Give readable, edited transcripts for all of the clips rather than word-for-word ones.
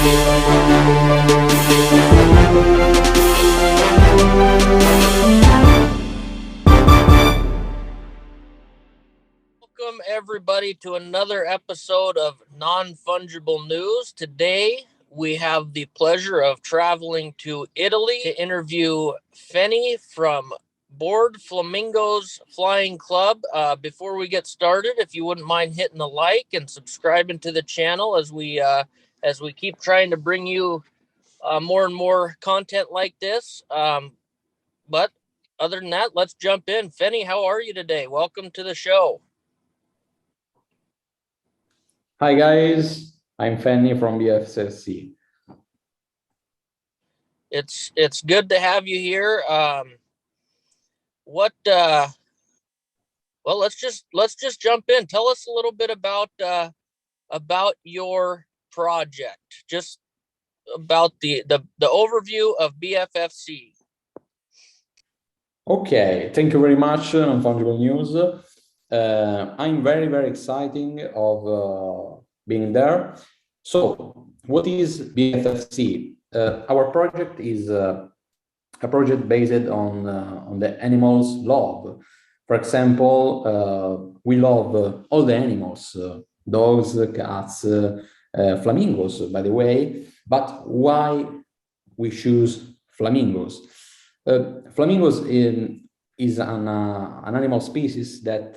Welcome everybody to another episode of Non-Fungible News. Today we have the pleasure of traveling to Italy to interview Fenny from Bored Flamingos Flying Club. Before we get started, if you wouldn't mind hitting the like and subscribing to the channel as we keep trying to bring you more and more content like this. But other than that, let's jump in. Fenny, how are you today? Welcome to the show. Hi guys, I'm Fenny from BFFC. It's good to have you here. Well, let's just jump in. Tell us a little bit about your project. Just about the overview of BFFC. Okay, thank you very much, Non-Fungible News. I'm very excited of being there. So, what is BFFC? Our project is a project based on the animals love. For example, we love all the animals, dogs, cats, flamingos, by the way. But why we choose flamingos? Flamingos is an animal species that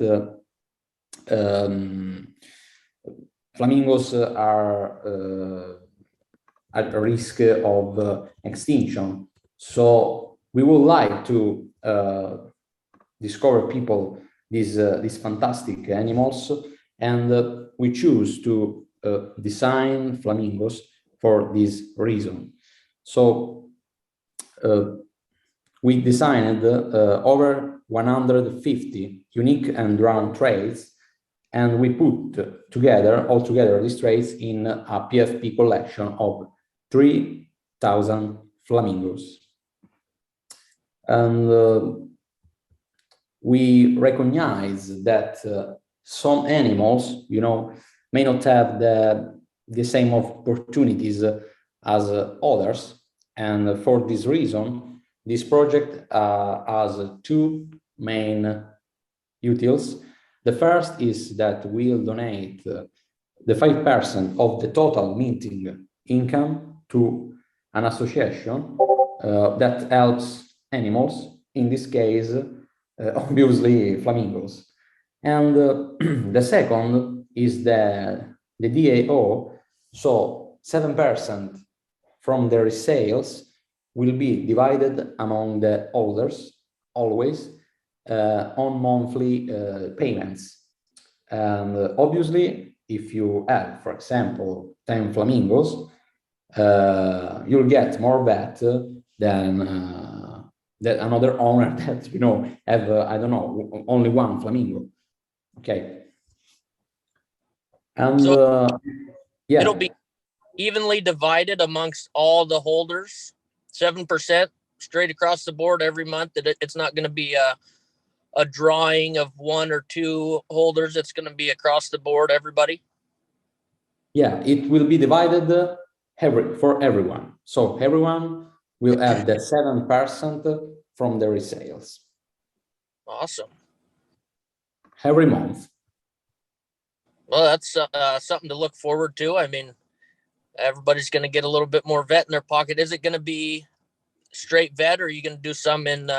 flamingos are at risk of extinction. So we would like to discover people these fantastic animals, and we choose to design flamingos for this reason. So we designed over 150 unique and rare traits, and we put all together these traits in a PFP collection of 3,000 flamingos. And we recognize that some animals, may not have the same opportunities as others, and for this reason, this project has two main utils. The first is that we'll donate the 5% of the total meeting income to an association that helps animals, in this case, obviously flamingos. And the second is the DAO, so 7% from the resales will be divided among the holders, always, on monthly payments. And obviously, if you have, for example, 10 flamingos, you'll get more vet than another owner that, have, I don't know, only one flamingo. Okay. And So yeah. It'll be evenly divided amongst all the holders, 7% straight across the board every month. That it's not going to be a drawing of one or two holders. It's going to be across the board, everybody. Yeah, it will be divided for everyone. So everyone will have the 7% from the resales. Awesome. Every month. Well, that's something to look forward to. I mean, everybody's going to get a little bit more vet in their pocket. Is it going to be straight vet, or are you going to do some in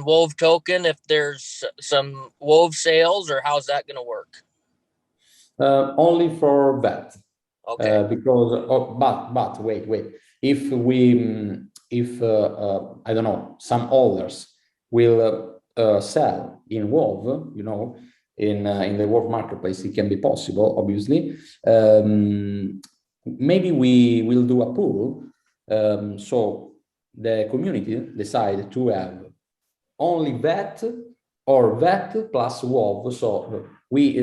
Wove token if there's some Wove sales, or how's that going to work? Only for vet. Okay. But wait. If I don't know, some others will sell in Wove, in the Wove marketplace, it can be possible, obviously. Maybe we will do a pool, so the community decide to have only vet or vet plus Wove. So we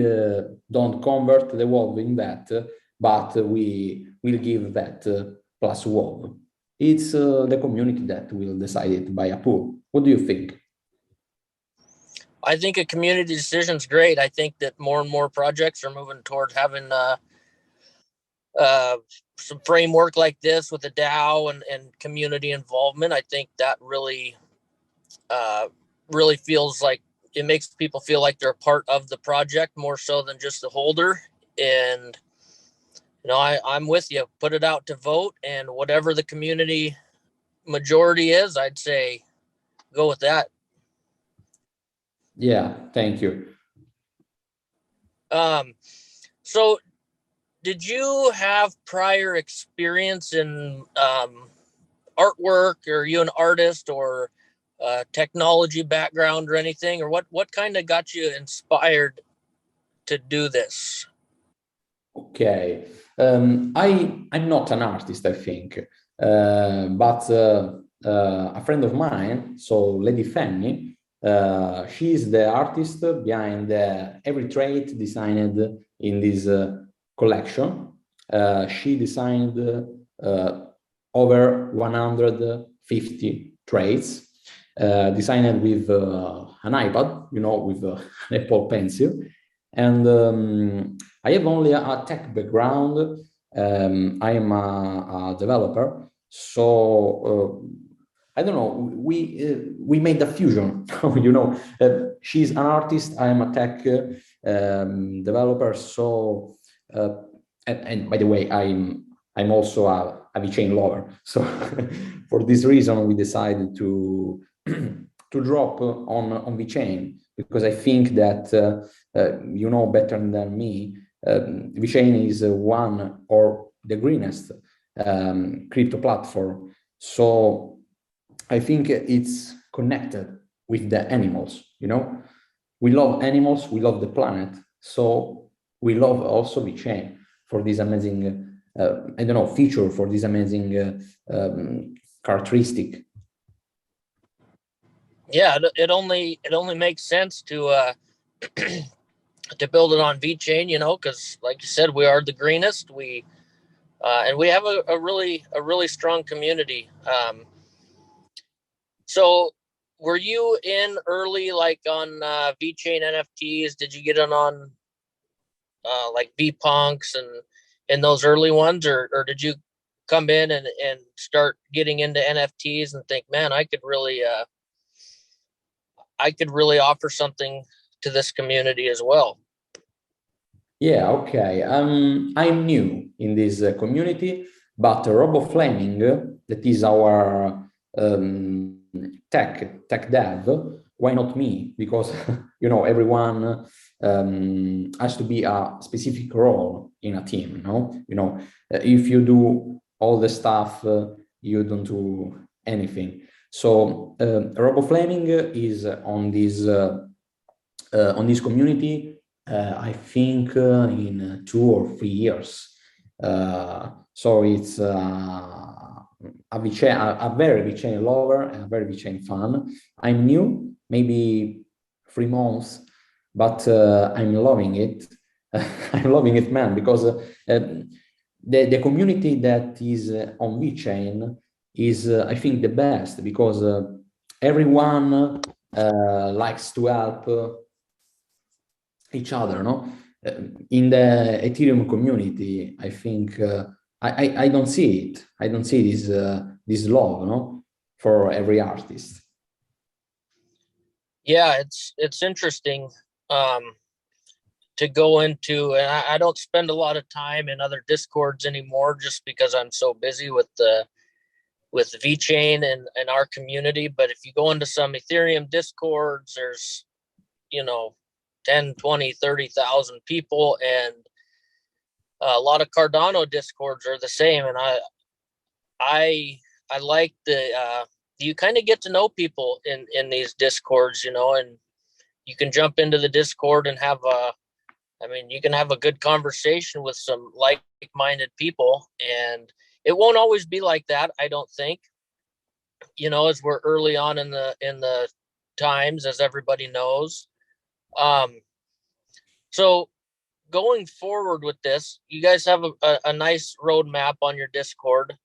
don't convert the Wove in vet, but we will give vet plus Wove. It's the community that will decide it by a pool. What do you think? I think a community decision is great. I think that more and more projects are moving towards having some framework like this with the DAO and community involvement, I think that really really feels like it makes people feel like they're a part of the project more so than just the holder. And I'm with you. Put it out to vote, and whatever the community majority is, I'd say go with that. Yeah, thank you. So did you have prior experience in artwork? Or are you an artist or technology background or anything? Or what kind of got you inspired to do this? Okay, I'm not an artist, I think, but a friend of mine, so Lady Fenny, she's the artist behind every trait designed in this collection. She designed over 150 traits, designed with an iPad, with an Apple Pencil. And I have only a tech background. I am a developer, so I don't know. We made the fusion. She's an artist. I am a tech developer. So, and by the way, I'm also a VChain lover. So, for this reason, we decided to to drop on VChain, because I think that better than me, VChain is one or the greenest crypto platform. So I think it's connected with the animals. We love animals, we love the planet, so we love also VChain for this amazing feature, for this amazing characteristic. Yeah, it only makes sense to to build it on VChain, because like you said, we are the greenest. And we have a really strong community. So were you in early, like on VChain NFTs? Did you get in on like VPunks and those early ones, or did you come in and start getting into NFTs and think, man, I could really offer something to this community as well? Yeah, okay. I'm new in this community, but Robo Flaming, that is our tech dev, why not me? Because everyone has to be a specific role in a team. If you do all the stuff, you don't do anything. So Robo Flaming is on this community. I think in 2 or 3 years. So it's a very VChain lover, a very VChain fan. I'm new, maybe 3 months, but I'm loving it. I'm loving it, man, because the community that is on VChain is, I think, the best, because everyone likes to help each other, no? In the Ethereum community, I think I don't see it. I don't see this love, no, for every artist. Yeah, it's interesting to go into, and I don't spend a lot of time in other Discords anymore, just because I'm so busy with VChain and our community. But if you go into some Ethereum Discords, there's 10, 20, 30,000 people, and a lot of Cardano Discords are the same. And I like you kind of get to know people in these Discords, and you can jump into the Discord and you can have a good conversation with some like-minded people, and it won't always be like that, I don't think, as we're early on in the times, as everybody knows. So going forward with this, you guys have a nice roadmap on your Discord.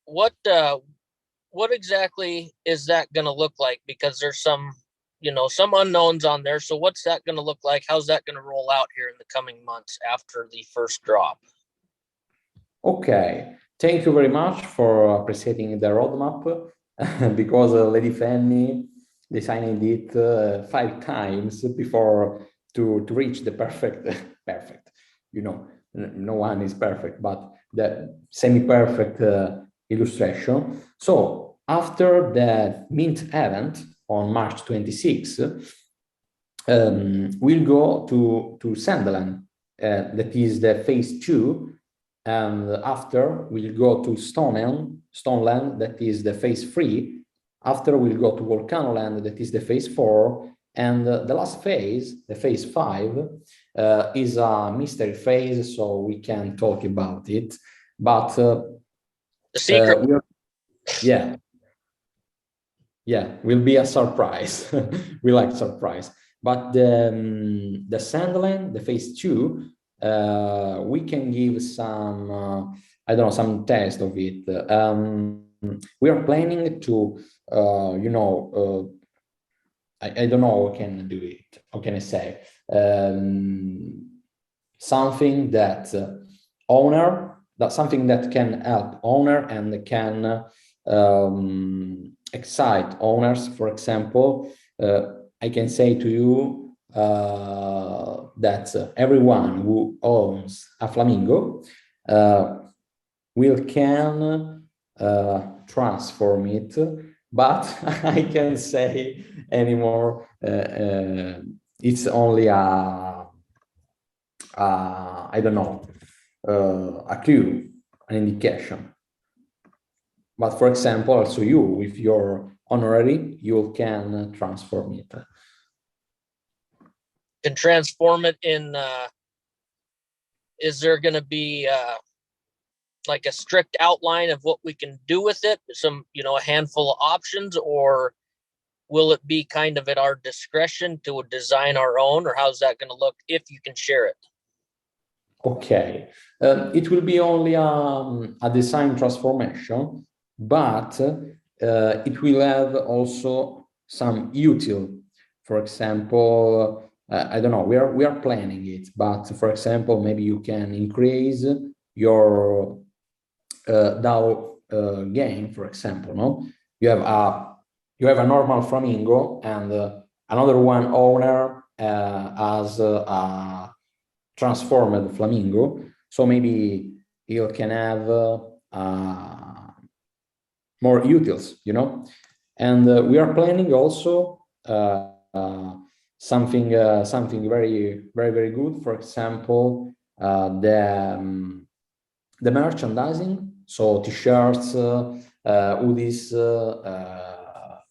What exactly is that going to look like? Because there's some some unknowns on there. So what's that going to look like? How's that going to roll out here in the coming months after the first drop? Okay, thank you very much for appreciating the roadmap because Lady Fenny designed it 5 times before to reach the perfect, perfect. No one is perfect, but the semi-perfect illustration. So after the Mint event on March 26, we'll go to Sandland, that is the phase 2. And after we'll go to Stoneland, that is the phase 3. After we'll go to Volcanoland, that is the phase 4. And the last phase, the phase 5, is a mystery phase, so we can talk about it. But the secret, will be a surprise. We like surprise. But the Sandland, the phase 2. We can give some, I don't know, some test of it. We are planning to, I don't know how can do it. How can I say? Something that something that can help owner and can excite owners. For example, I can say to you that everyone who owns a flamingo can transform it, but I can't say anymore. It's only I don't know, a clue, an indication. But for example, also you, with your honorary, you can transform it. Can transform it in, is there going to be like a strict outline of what we can do with it? Some, a handful of options, or will it be kind of at our discretion to design our own, or how's that going to look if you can share it? Okay, it will be only a design transformation, but it will have also some util. For example, I don't know, we are planning it, but for example, maybe you can increase your DAO game, for example. No, you have a normal flamingo, and another one owner as a transformed flamingo. So maybe you can have more utils, and we are planning also something very, very, very good. For example, the merchandising, so t-shirts, hoodies,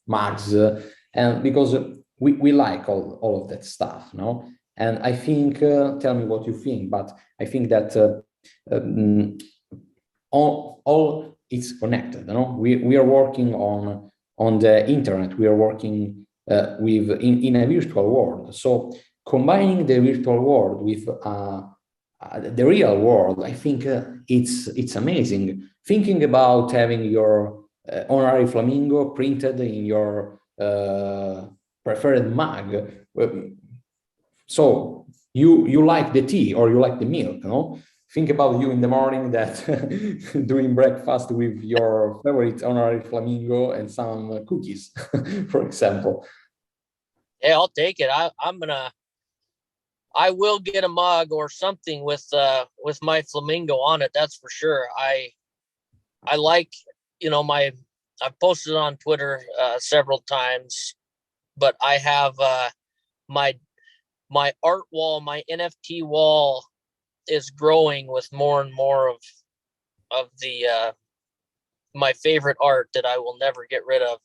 mugs, and because we like all of that stuff, no? And I think, tell me what you think, but I think that all it's connected. We are working on the internet. We are working in a virtual world. So combining the virtual world with the real world, I think it's amazing. Thinking about having your honorary flamingo printed in your preferred mug. So you like the tea or you like the milk, no? Think about you in the morning that doing breakfast with your favorite honorary flamingo and some cookies, for example. Hey, I'll take it. I will get a mug or something with my flamingo on it. That's for sure. I like, I've posted on Twitter several times, but I have my art wall, my NFT wall is growing with more and more of the my favorite art that I will never get rid of.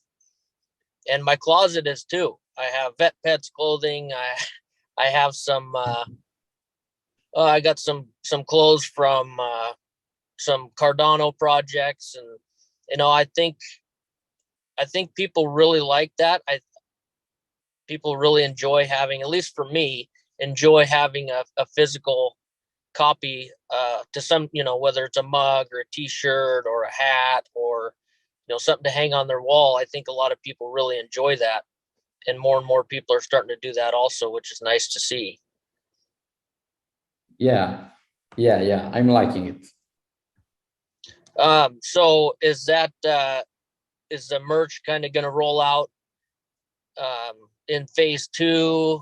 And my closet is too. I have Vet Pets clothing. I have some I got some clothes from some Cardano projects, and I think people really like that. People really enjoy having, at least for me, enjoy having a physical copy to some, whether it's a mug or a t-shirt or a hat or something to hang on their wall. I think a lot of people really enjoy that. and more people are starting to do that also, which is nice to see. Yeah, I'm liking it. So is that is the merch kind of going to roll out in phase 2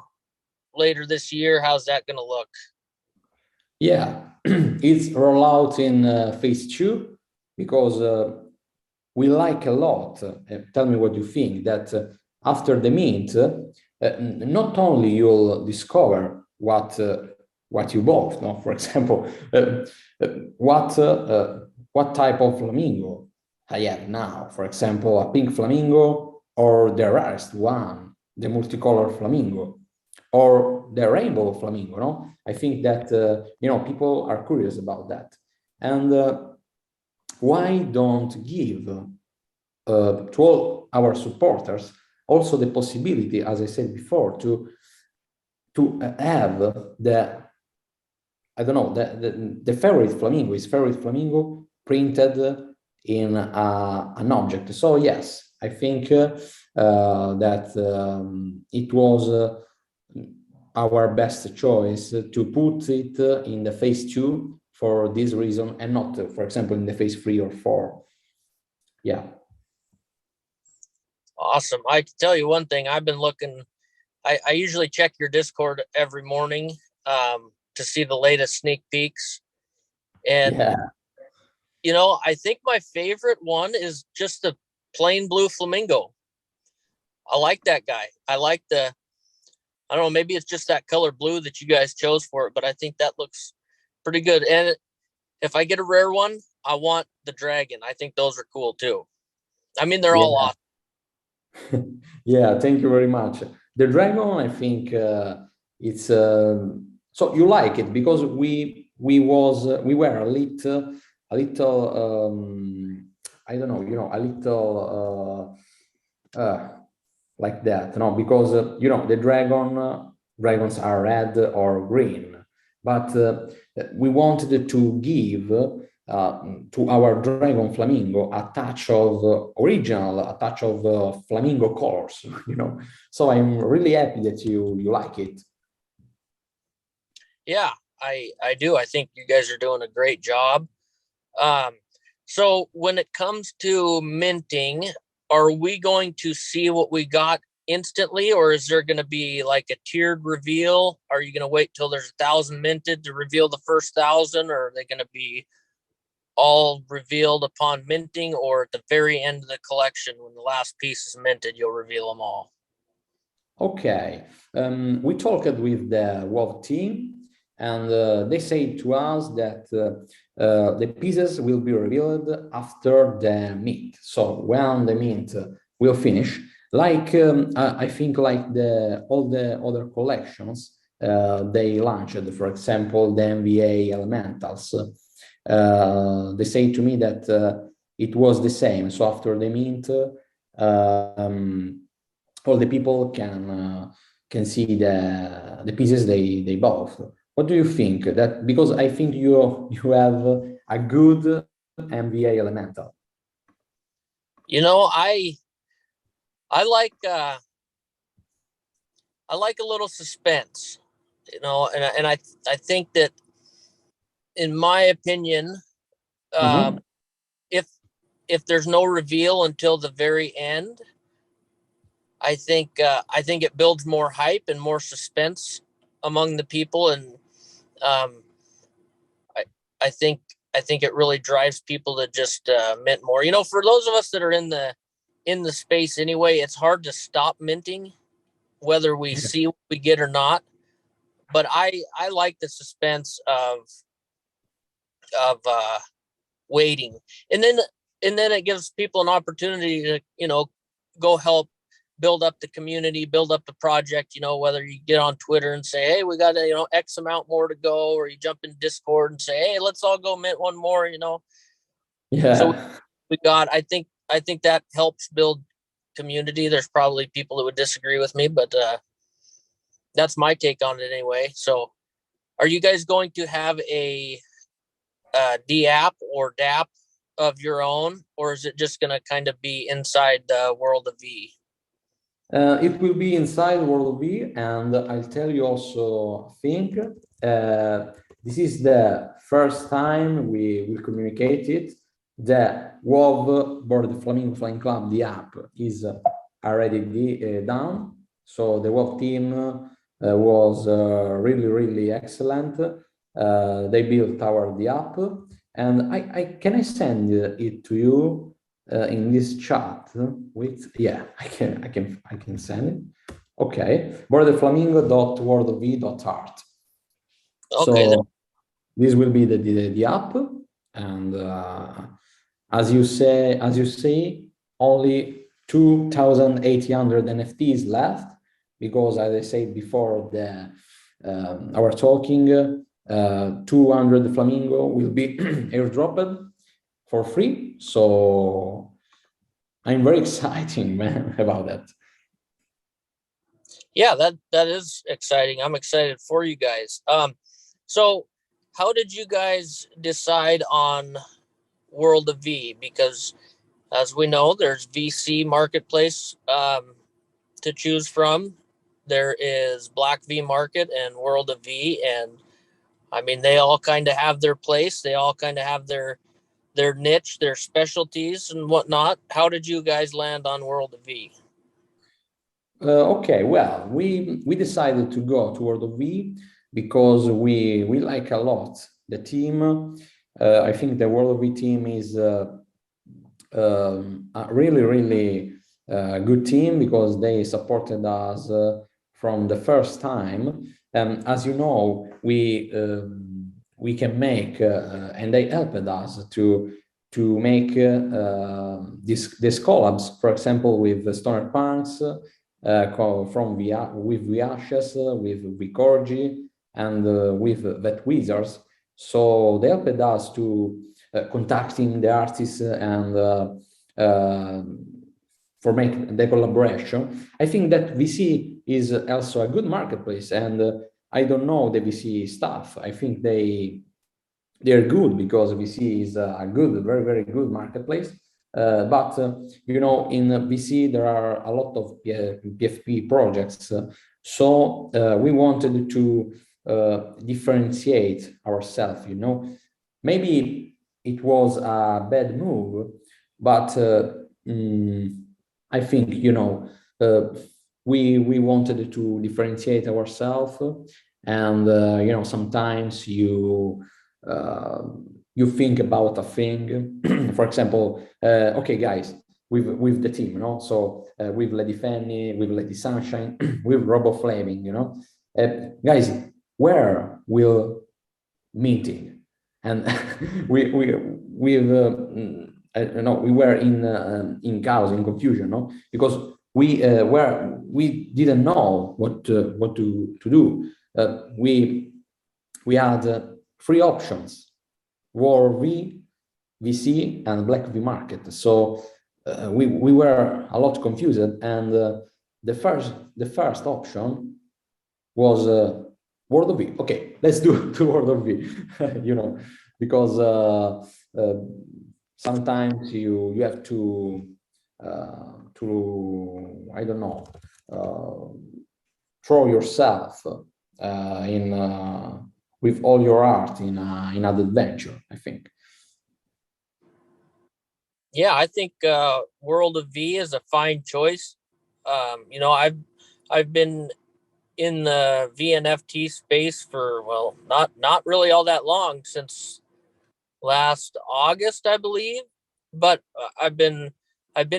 later this year? How's that going to look? Yeah, it's roll out in phase 2 because we like a lot. Tell me what you think. That after the mint, not only you'll discover what you bought. No, for example, what type of flamingo I have now. For example, a pink flamingo or the rarest one, the multicolor flamingo, or the rainbow flamingo. No, I think that people are curious about that, and why don't give to all our supporters also the possibility, as I said before, to have the, I don't know, the favorite flamingo, his favorite flamingo printed in an object. So yes, I think that it was our best choice to put it in the phase 2 for this reason, and not, for example, in the phase 3 or 4. Yeah. Awesome. I can tell you one thing. I've been looking. I usually check your Discord every morning to see the latest sneak peeks. And, Yeah. I think my favorite one is just the plain blue flamingo. I like that guy. I like I don't know, maybe it's just that color blue that you guys chose for it, but I think that looks pretty good. And if I get a rare one, I want the dragon. I think those are cool too. I mean, they're all awesome. Yeah, thank you very much. The dragon, I think it's so you like it because we were a little I don't know, a little like that, no, because the dragons are red or green, but we wanted to give to our dragon flamingo a touch of original, a touch of flamingo colors, So I'm really happy that you like it. Yeah, I do. I think you guys are doing a great job. So when it comes to minting, are we going to see what we got instantly, or is there going to be like a tiered reveal? Are you going to wait till there's 1,000 minted to reveal the first 1,000, or are they going to be all revealed upon minting, or at the very end of the collection when the last piece is minted, you'll reveal them all? Okay, we talked with the WoW team, and they say to us that the pieces will be revealed after the mint. So when the mint will finish, like I think like all the other collections they launched, for example, the MVA Elementals, they say to me that it was the same. So after the mint, all the people can see the pieces they bought. What do you think? That because I think you have a good MVA Elemental. I like I like a little suspense, and I think that, in my opinion, if there's no reveal until the very end, I think it builds more hype and more suspense among the people, and I I think it really drives people to just mint more. For those of us that are in the space anyway, it's hard to stop minting, whether we see what we get or not. But I like the suspense of waiting, and then it gives people an opportunity to go help build up the community, build up the project. Whether you get on Twitter and say, hey, we got X amount more to go, or you jump in Discord and say, hey, let's all go mint one more. Yeah. So we got. I think that helps build community. There's probably people that would disagree with me, but that's my take on it anyway. So, are you guys going to have a DApp or DApp of your own, or is it just going to kind of be inside the world of V? It will be inside World of V, and I'll tell you also, I think, this is the first time we will communicate it. The WoW Bored Flamingo Flying Club, the app, is already done. So the WoW team was really, really excellent. They built the app, and can I send it to you in this chat with, yeah, I can send it. Okay, boredflamingo.worldofv.art. Okay. So this will be the app, and as you see, only 2,800 NFTs left, because as I said before, our talking 200 flamingo will be airdropped for free. So I'm very excited, man, about that. Yeah, that is exciting. I'm excited for you guys. So how did you guys decide on World of V? Because as we know, there's VC marketplace to choose from. There is Black V Market and World of V, and I mean they all kind of have their place. They all kind of have their niche, their specialties and whatnot. How did you guys land on World of V? Okay, well, we decided to go to World of V because we like a lot the team. I think the World of V team is a really, really good team, because they supported us from the first time. As you know, we can make, and they helped us to make these collabs, for example, with Stoner Punks, with Viashes, with Vicorgi, and with Vet Wizards. So they helped us to contacting the artists and for making the collaboration. I think that VC is also a good marketplace, and I don't know the VC stuff. I think they're good, because VC is a good, very, very good marketplace. But you know, in VC there are a lot of PFP projects, so we wanted to differentiate ourselves. You know, maybe it was a bad move, but I think, you know, we wanted to differentiate ourselves, and you know, sometimes you think about a thing. For example, okay, guys, with the team, you know, so with Lady Fenny, with Lady Sunshine, with Robo Flaming, you know, guys, where will meeting? And we were in chaos, in confusion, no, because we didn't know what to do. We had three options: War V, VC, and Black V Market. So we were a lot confused, and the first option was World of V. Okay, let's do to World of V. You know, because sometimes you have to I don't know, throw yourself in with all your heart in an adventure, I think. Yeah, I think World of V is a fine choice. You know, I've been in the VNFT space for, well, not really all that long, since last August, I believe. But I've been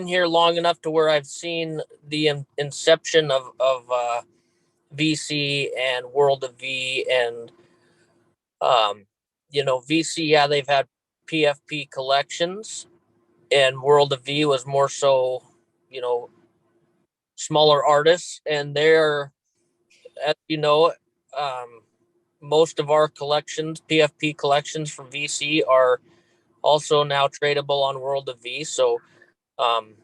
here long enough to where I've seen the inception of VC and World of V, and you know, VC. Yeah, they've had PFP collections, and World of V was more so, you know, smaller artists, and they're, as you know, most of our collections, PFP collections from VC, are also now tradable on World of V. So, um,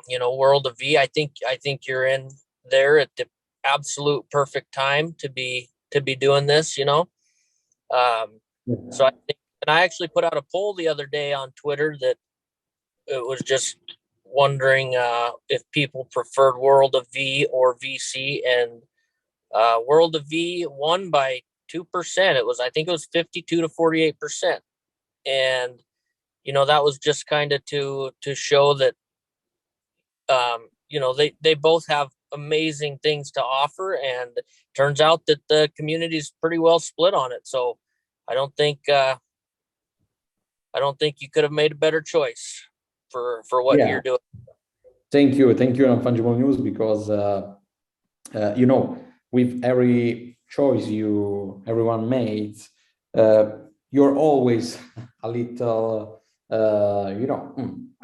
you know, World of V, I think you're in there at the absolute perfect time to be doing this. You know, so I think, and I actually put out a poll the other day on Twitter that it was just wondering if people preferred World of V or VC, and World of V won by 2%. I think it was 52 to 48%. And, that was just kind of to show that, they both have amazing things to offer, and it turns out that the community is pretty well split on it. So I don't think you could have made a better choice for what you're doing. Thank you, Non-Fungible News, because with every choice everyone makes, you're always a little, I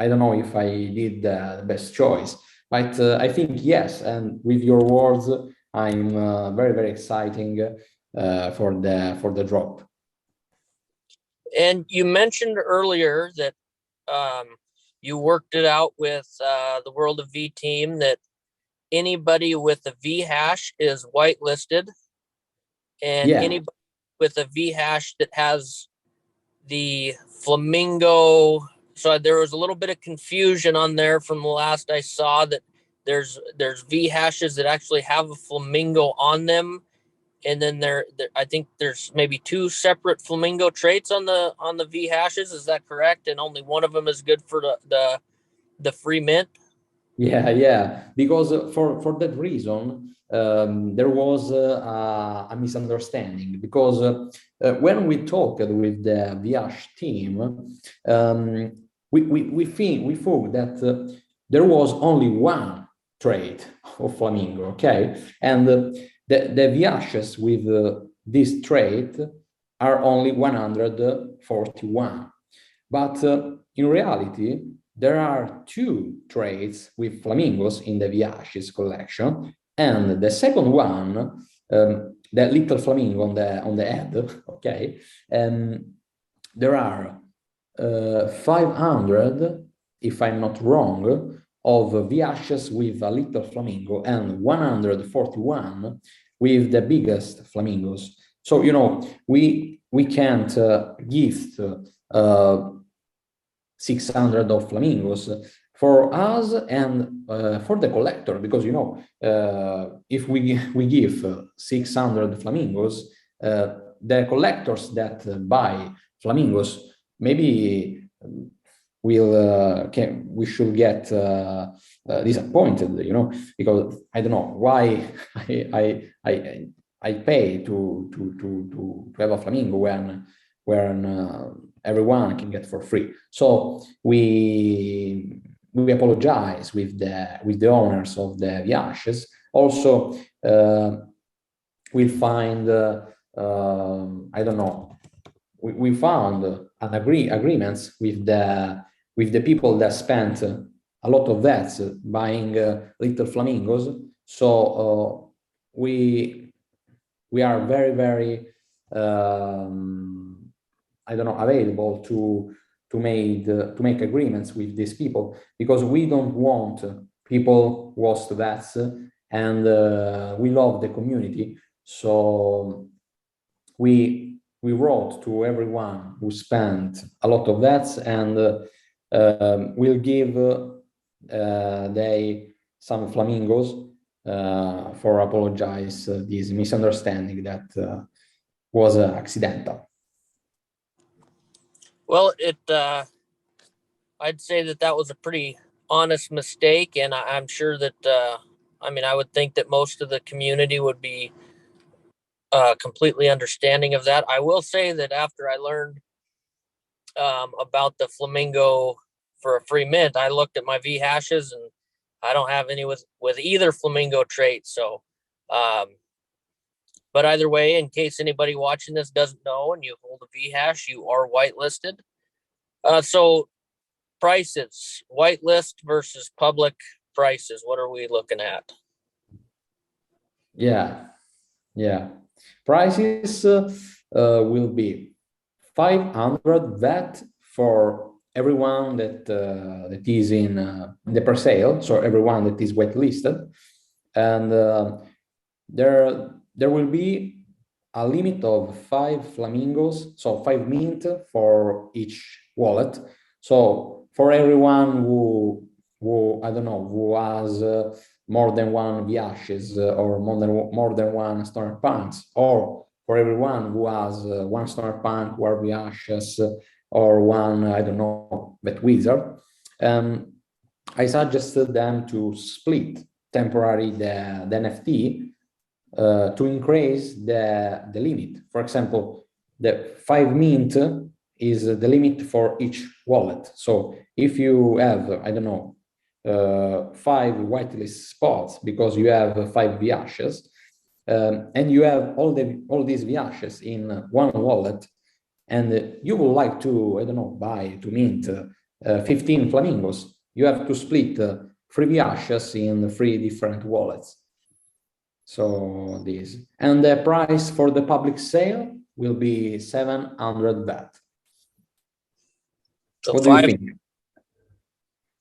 don't know if I did the best choice, but I think yes. And with your words, I'm very, very exciting for the drop. And you mentioned earlier that you worked it out with the World of V team that anybody with a V hash is whitelisted, and anybody with a V hash that has the flamingo. So there was a little bit of confusion on there from the last I saw, that there's V hashes that actually have a flamingo on them, and then there I think there's maybe 2 separate flamingo traits on the V hashes. Is that correct? And only one of them is good for the free mint. Yeah, because for that reason, there was a misunderstanding, because when we talked with the VChain team, we thought that there was only one trait of flamingo, okay, and the VChains with this trait are only 141, but in reality, there are 2 traits with flamingos in the VChains collection, and the second one, the little flamingo on the head, okay, there are 500, if I'm not wrong, of VChains with a little flamingo, and 141 with the biggest flamingos. So we can't gift 600 of flamingos for us and for the collector, because if we give 600 flamingos, the collectors that buy flamingos maybe we should get disappointed, because I don't know why I pay to have a flamingo when everyone can get for free. So we apologize with the owners of the VChains. Also, we'll find I don't know. We found an agreements with the people that spent a lot of that buying little flamingos. So we are very, very I don't know, available to make agreements with these people, because we don't want people lost vets, and we love the community. So we wrote to everyone who spent a lot of vets, and we'll give they some flamingos for apologize this misunderstanding that was accidental. Well, I'd say that was a pretty honest mistake, and I'm sure that I would think that most of the community would be completely understanding of that. I will say that after I learned about the flamingo for a free mint, I looked at my V hashes, and I don't have any with either flamingo trait. So, but either way, in case anybody watching this doesn't know and you hold a V hash, you are whitelisted. So prices, whitelist versus public prices, what are we looking at? Yeah. Prices will be 500 VAT for everyone that is in the pre-sale, so everyone that is whitelisted, and there will be a limit of 5 flamingos, so 5 mint for each wallet. So for everyone who who, I don't know, who has more than one VHs or more than one stoner punks, or for everyone who has one stoner punk, one VHs, or one, I don't know, vet wizard. I suggested them to split temporarily the NFT to increase the limit. For example, the 5 mint is the limit for each wallet. So if you have, I don't know, 5 whitelist spots because you have 5 VHs, and you have all these VHs in one wallet, and you would like to, I don't know, buy to mint 15 flamingos, you have to split 3 VHs in 3 different wallets. So this, and the price for the public sale will be 700 BAT. So what do you think?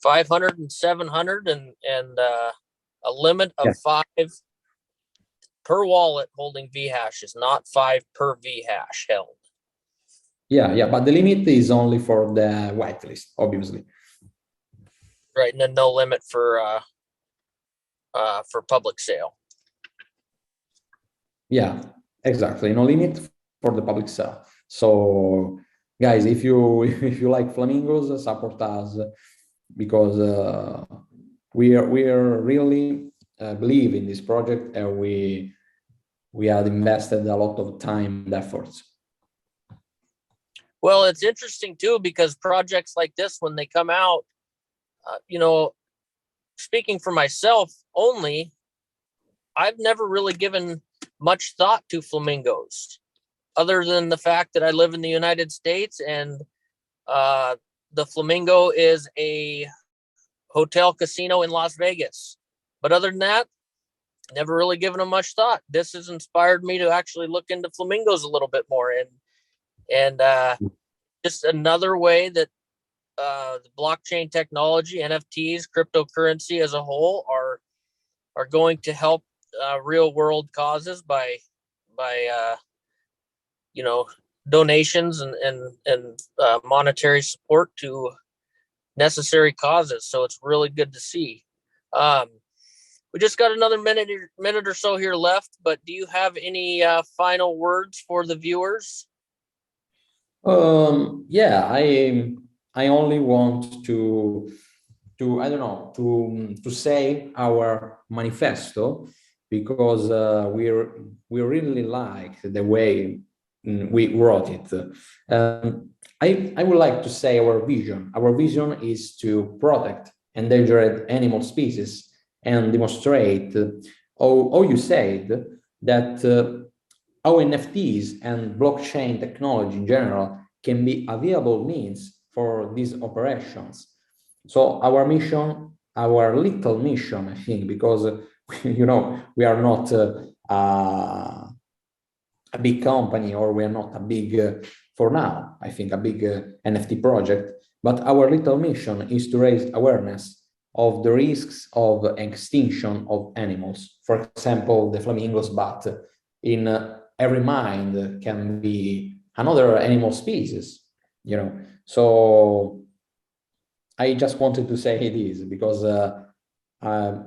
500 and 700 and a limit of 5 per wallet holding VHashes, not 5 per VHash held. Yeah, but the limit is only for the whitelist, obviously. Right, and then no limit for public sale. Yeah, exactly. No limit for the public sale. So, guys, if you like flamingos, support us, because we are really believe in this project, and we have invested a lot of time and efforts. Well, it's interesting too, because projects like this, when they come out, you know, speaking for myself only, I've never really given much thought to flamingos, other than the fact that I live in the United States, and the Flamingo is a hotel casino in Las Vegas. But other than that, never really given them much thought. This has inspired me to actually look into flamingos a little bit more, and just another way that the blockchain technology, NFTs, cryptocurrency as a whole are going to help real world causes by you know, donations and monetary support to necessary causes. So it's really good to see. We just got another minute or so here left, but do you have any final words for the viewers? Yeah, I only want to I don't know, to say our manifesto, because we really like the way we wrote it. I would like to say our vision. Our vision is to protect endangered animal species and demonstrate how you said that how NFTs and blockchain technology in general can be a viable means for these operations. So our mission, our little mission, I think, because you know, we are not a big company, or we are not a big, for now, I think, a big NFT project, but our little mission is to raise awareness of the risks of extinction of animals. For example, the flamingos, but in every mind can be another animal species, you know. So I just wanted to say this, because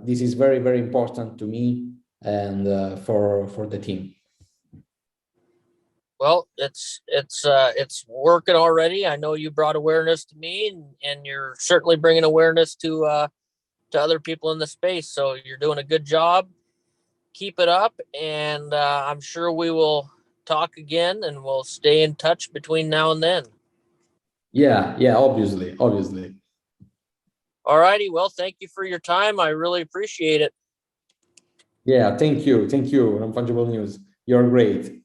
this is very, very important to me and for the team. Well, it's working already. I know you brought awareness to me, and you're certainly bringing awareness to other people in the space. So you're doing a good job. Keep it up, and I'm sure we will talk again, and we'll stay in touch between now and then. Yeah, obviously. All righty. Well, thank you for your time. I really appreciate it. Yeah, thank you, Non-Fungible News. You're great.